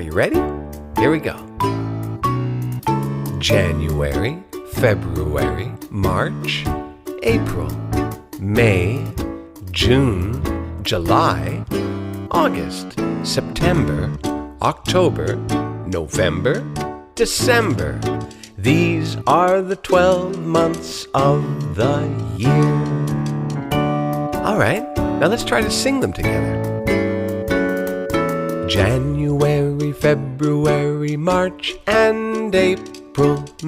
Are you ready? Here we go. January, February, March, April, May, June, July, August, September, October, November, December. These are the 12 months of the year. All right, now let's try to sing them together. January, February, March, and April,